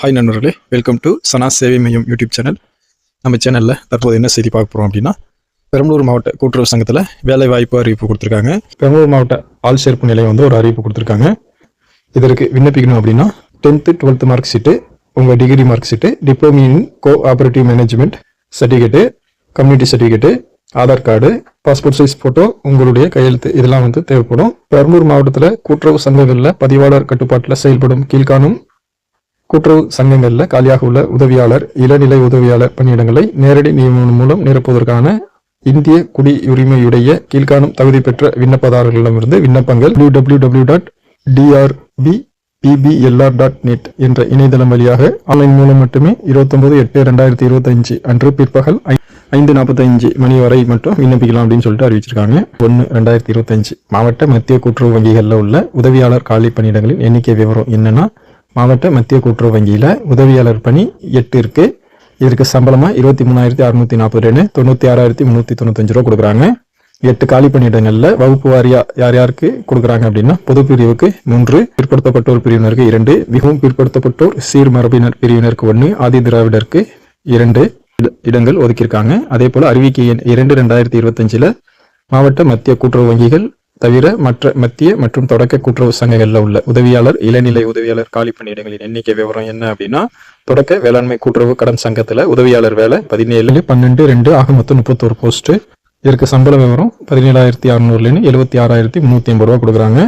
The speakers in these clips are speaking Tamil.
ஹாய் நண்பர்களே, வெல்கம் டு சனா சேவை மையம் யூடியூப் சேனல். நம்ம சேனலில் தற்போது என்ன செய்தி பார்க்க போகிறோம் அப்படின்னா, பெரம்பலூர் மாவட்ட கூட்டுறவு சங்கத்தில் வேலை வாய்ப்பு அறிவிப்பு கொடுத்துருக்காங்க. பெரம்பலூர் மாவட்ட ஆள் சேர்ப்பு நிலையம் ஒரு அறிவிப்பு கொடுத்துருக்காங்க. இதற்கு விண்ணப்பிக்கணும் அப்படின்னா 10th 12th மார்க் ஷீட்டு, உங்கள் degree mark sheet, diploma in cooperative management certificate, community certificate, Aadhaar card, passport size photo, உங்களுடைய கையெழுத்து இதெல்லாம் தேவைப்படும். பெரம்பலூர் மாவட்டத்தில் கூட்டுறவு சங்கங்களில் பதிவாளர் கட்டுப்பாட்டில் செயல்படும் கீழ்காணும் கூட்டுறவு சங்கங்களில் காலியாக உள்ள உதவியாளர், இளநிலை உதவியாளர் பணியிடங்களை நேரடி நியமனம் மூலம் நிரப்புவதற்கான இந்திய குடியுரிமையுடைய கீழ்காணும் தகுதி பெற்ற விண்ணப்பதாரர்களிடமிருந்து விண்ணப்பங்கள் www.drbppblr.net என்ற இணையதளம் வழியாக ஆன்லைன் மூலம் மட்டுமே 29/8/2025 அன்று பிற்பகல் 5:45 மணி வரை மட்டும் விண்ணப்பிக்கலாம் அப்படின்னு சொல்லிட்டு அறிவிச்சிருக்காங்க. 1/2025 மாவட்ட மத்திய கூட்டுறவு வங்கிகளில் உள்ள உதவியாளர் காலி பணியிடங்களின் எண்ணிக்கை விவரம் என்னன்னா, மாவட்ட மத்திய கூட்டுறவு வங்கியில் உதவியாளர் பணி 8 இருக்கு. இதற்கு சம்பளமா 23,642 96,395 ரூபா கொடுக்குறாங்க. 8 காலி பணியிடங்கள்ல வகுப்பு வாரியா யார் யாருக்கு கொடுக்குறாங்க அப்படின்னா, பொது பிரிவுக்கு 3, பிற்படுத்தப்பட்டோர் பிரிவினருக்கு 2, மிகவும் பிற்படுத்தப்பட்டோர் சீர்மரபினர் பிரிவினருக்கு 1, ஆதி திராவிடருக்கு 2 இடங்கள் ஒதுக்கியிருக்காங்க. அதே போல அறிவிக்கை எண் 2/2025 மாவட்ட மத்திய கூட்டுறவு வங்கிகள் தவிர மற்ற மத்திய மற்றும் தொடக்க கூட்டுறவு சங்கங்களில் உள்ள உதவியாளர், இளநிலை உதவியாளர் காலி பணியிடங்களின் எண்ணிக்கை விவரம் என்ன அப்படின்னா, தொடக்க வேளாண்மை கூட்டுறவு கடன் சங்கத்தில் உதவியாளர் வேலை 17/12/2 ஆக மொத்தம் 31 போஸ்ட். இதற்கு சம்பள விவரம் 17,600 76,350 ரூபா கொடுக்குறாங்க.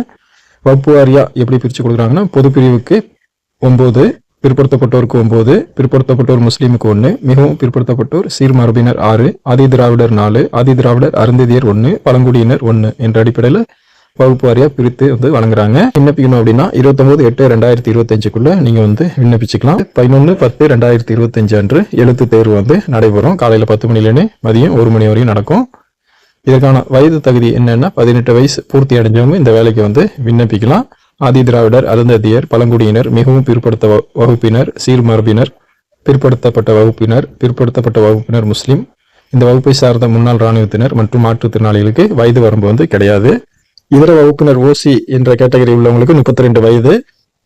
வகுப்பு வாரியா எப்படி பிரித்து கொடுக்குறாங்கன்னா, பொது பிரிவுக்கு 9, பிற்படுத்தப்பட்டோருக்கு 9, பிற்படுத்தப்பட்டோர் முஸ்லீமுக்கு 1, மிகவும் பிற்படுத்தப்பட்டோர் சீர்மரபினர் 6, ஆதி திராவிடர் 4, ஆதி திராவிடர் அருந்ததியர் 1, பழங்குடியினர் 1 என்ற அடிப்படையில் வகுப்பு வாரியா பிரித்து வழங்குறாங்க. விண்ணப்பிக்கணும் அப்படின்னா 29/8/2025 நீங்க விண்ணப்பிச்சுக்கலாம். 11/10/2025 அன்று எழுத்து தேர்வு நடைபெறும். காலையில 10 மணிலேருந்து மதியம் 1 மணி வரையும் நடக்கும். இதற்கான வயது தகுதி என்னன்னா, 18 வயசு பூர்த்தி அடைஞ்சவங்க இந்த வேலைக்கு விண்ணப்பிக்கலாம். ஆதி திராவிடர், அருந்ததியர், பழங்குடியினர், மிகவும் பிற்படுத்த வகுப்பினர், சீர்மரபினர், பிற்படுத்தப்பட்ட வகுப்பினர் முஸ்லீம், இந்த வகுப்பை சார்ந்த முன்னாள் இராணுவத்தினர் மற்றும் மாற்றுத்திறனாளிகளுக்கு வயது வரம்பு கிடையாது. இதர வகுப்பினர் ஓசி என்ற கேட்டகரி உள்ளவங்களுக்கு 32 வயது.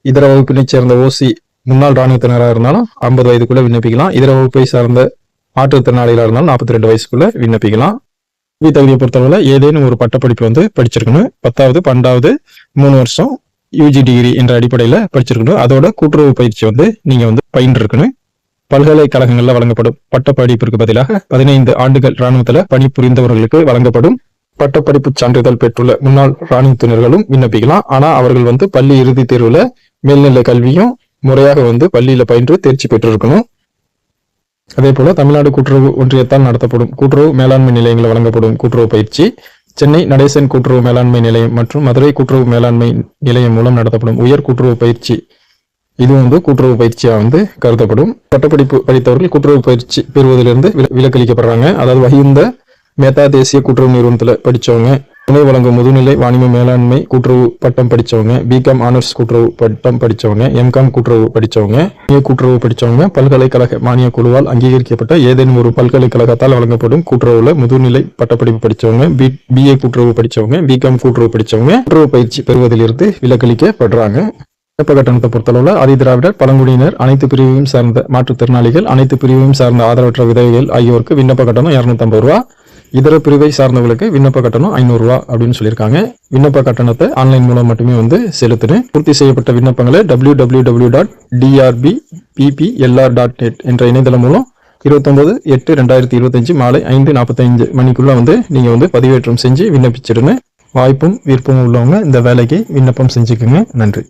இதர வகுப்பினை சேர்ந்த ஓசி முன்னாள் இராணுவத்தினராக இருந்தாலும் 50 வயதுக்குள்ள விண்ணப்பிக்கலாம். இதர வகுப்பை சார்ந்த மாற்றுத்திறனாளிகளாக இருந்தாலும் 42 வயசுக்குள்ள விண்ணப்பிக்கலாம். கல்வி தகுதியை பொறுத்தவரை ஏதேனும் ஒரு பட்டப்படிப்பு படிச்சிருக்கணும். 10வது 12வது 3 வருஷம் யூஜி டிகிரி என்ற அடிப்படையில் படிச்சிருக்கணும். அதோட கூட்டுறவு பயிற்சி நீங்க பயின்று இருக்கணும். பல்கலைக்கழகங்களில் வழங்கப்படும் பட்டப்படிப்பிற்கு பதிலாக 15 ஆண்டுகள் இராணுவத்தில் பணிபுரிந்தவர்களுக்கு வழங்கப்படும் பட்டப்படிப்பு சான்றிதழ் பெற்றுள்ள முன்னாள் இராணுவத்தினர்களும் விண்ணப்பிக்கலாம். ஆனா அவர்கள் பள்ளி இறுதி தேர்வுல மேல்நிலை கல்வியும் முறையாக பள்ளியில பயின்று தேர்ச்சி பெற்றிருக்கணும். அதே போல தமிழ்நாடு கூட்டுறவு ஒன்றியத்தால் நடத்தப்படும் கூட்டுறவு மேலாண்மை நிலையங்களில் வழங்கப்படும் கூட்டுறவு பயிற்சி, சென்னை நடேசன் கூட்டுறவு மேலாண்மை நிலையம் மற்றும் மதுரை கூட்டுறவு மேலாண்மை நிலையம் மூலம் நடத்தப்படும் உயர் கூட்டுறவு பயிற்சி, இது கூட்டுறவு பயிற்சியா கருதப்படும். பட்டப்படிப்பு படித்தவர்கள் கூட்டுறவு பயிற்சி பெறுவதிலிருந்து விலக்களிக்கப்படுறாங்க. அதாவது வகிந்த மேத்தா தேசிய கூட்டுறவு நிறுவனத்தில் படித்தவங்க, துணை வழங்கும் முதுநிலை வாணிப மேலாண்மை கூட்டுறவு பட்டம் படித்தவங்க, பிகாம் ஆனர்ஸ் கூட்டுறவு பட்டம் படித்தவங்க, எம்காம் கூட்டுறவு படித்தவங்க, கூட்டுறவு படித்தவங்க, பல்கலைக்கழக மானிய குழுவால் அங்கீகரிக்கப்பட்ட ஏதேனும் ஒரு பல்கலைக்கழகத்தால் வழங்கப்படும் கூட்டுறவுல முதுநிலை பட்டப்படிப்பு படித்தவங்க, பிஏ கூட்டுறவு படித்தவங்க, பிகாம் கூட்டுறவு படித்தவங்க கூட்டுறவு பயிற்சி பெறுவதிலிருந்து விலக்களிக்கப்படுறாங்க. விண்ணப்ப கட்டணத்தை பொறுத்தளவுல ஆதி திராவிடர், பழங்குடியினர், அனைத்து பிரிவையும் சார்ந்த மாற்றுத்திறனாளிகள், அனைத்து பிரிவையும் சார்ந்த ஆதரவற்ற விதவைகள் ஆகியோருக்கு விண்ணப்ப கட்டணம் 250 ரூபா. இதர பிரிவை சார்ந்தவர்களுக்கு விண்ணப்ப கட்டணம் 500 ரூபா அப்படின்னு சொல்லியிருக்காங்க. விண்ணப்ப கட்டணத்தை ஆன்லைன் மூலம் மட்டுமே செலுத்தணும். பூர்த்தி செய்யப்பட்ட விண்ணப்பங்களை www.drbppblr.net என்ற இணையதளம் மூலம் 29/8/2025 மாலை 5:45 மணிக்குள்ள நீங்க பதிவேற்றம் செஞ்சு விண்ணப்பிச்சிருங்க. வாய்ப்பும் விருப்பமும் உள்ளவங்க இந்த வேலைக்கு விண்ணப்பம் செஞ்சுக்குங்க. நன்றி.